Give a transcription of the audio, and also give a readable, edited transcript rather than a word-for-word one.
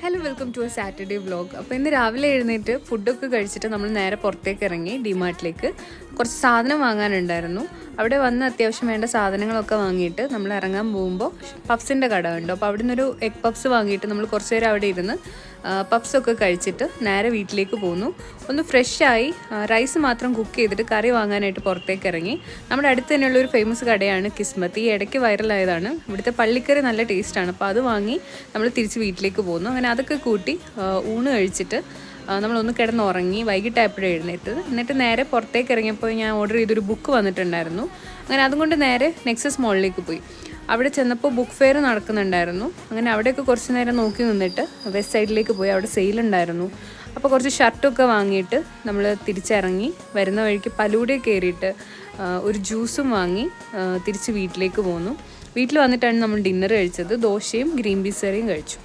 Hello welcome to a Saturday vlog. അപ്പോൾ ഇന്ന് രാവിലെ എഴുന്നേറ്റ് ഫുഡൊക്കെ കഴിച്ചിട്ട് നമ്മൾ നേരെ പുറത്തേക്ക് ഇറങ്ങി ഡിമാർട്ടിലേക്ക്. കുറച്ച് സാധനം വാങ്ങാനുണ്ടായിരുന്നു. അവിടെ വന്ന് അത്യാവശ്യം വേണ്ട സാധനങ്ങളൊക്കെ വാങ്ങിയിട്ട് നമ്മൾ ഇറങ്ങാൻ പോകുമ്പോൾ പഫ്സിൻ്റെ കട ഉണ്ട്. അപ്പോൾ അവിടെ നിന്നൊരു എഗ് പഫ്സ് വാങ്ങിയിട്ട് നമ്മൾ കുറച്ച് നേരം അവിടെ ഇരുന്ന് പഫ്സൊക്കെ കഴിച്ചിട്ട് നേരെ വീട്ടിലേക്ക് പോന്നു. ഒന്ന് ഫ്രഷായി റൈസ് മാത്രം കുക്ക് ചെയ്തിട്ട് കറി വാങ്ങാനായിട്ട് പുറത്തേക്ക് ഇറങ്ങി. നമ്മുടെ അടുത്ത് തന്നെയുള്ളൊരു ഫേമസ് കടയാണ് കിസ്മത്ത്. ഈ ഇടയ്ക്ക് വൈറലായതാണ്. ഇവിടുത്തെ പള്ളിക്കറി നല്ല ടേസ്റ്റാണ്. അപ്പോൾ അത് വാങ്ങി നമ്മൾ തിരിച്ച് വീട്ടിലേക്ക് പോന്നു. അങ്ങനെ അതൊക്കെ കൂട്ടി ഊണ് കഴിച്ചിട്ട് നമ്മളൊന്ന് കിടന്നുറങ്ങി. വൈകിട്ടായപ്പോഴും എഴുന്നേറ്റത്. എന്നിട്ട് നേരെ പുറത്തേക്ക് ഇറങ്ങിയപ്പോൾ ഞാൻ ഓർഡർ ചെയ്തൊരു ബുക്ക് വന്നിട്ടുണ്ടായിരുന്നു. അങ്ങനെ അതുകൊണ്ട് നേരെ നെക്സസ് മോളിലേക്ക് പോയി. അവിടെ ചെന്നപ്പോൾ ബുക്ക് ഫെയർ നടക്കുന്നുണ്ടായിരുന്നു. അങ്ങനെ അവിടെയൊക്കെ കുറച്ച് നേരം നോക്കി നിന്നിട്ട് വെസ്റ്റ് സൈഡിലേക്ക് പോയി. അവിടെ സെയിലുണ്ടായിരുന്നു. അപ്പോൾ കുറച്ച് ഷർട്ടൊക്കെ വാങ്ങിയിട്ട് നമ്മൾ തിരിച്ചിറങ്ങി. വരുന്ന വഴിക്ക് പലൂടെ കയറിയിട്ട് ഒരു ജ്യൂസും വാങ്ങി തിരിച്ച് വീട്ടിലേക്ക് പോന്നു. വീട്ടിൽ വന്നിട്ടാണ് നമ്മൾ ഡിന്നർ കഴിച്ചത്. ദോശയും ഗ്രീൻ പീസ് കറിയും കഴിച്ചു.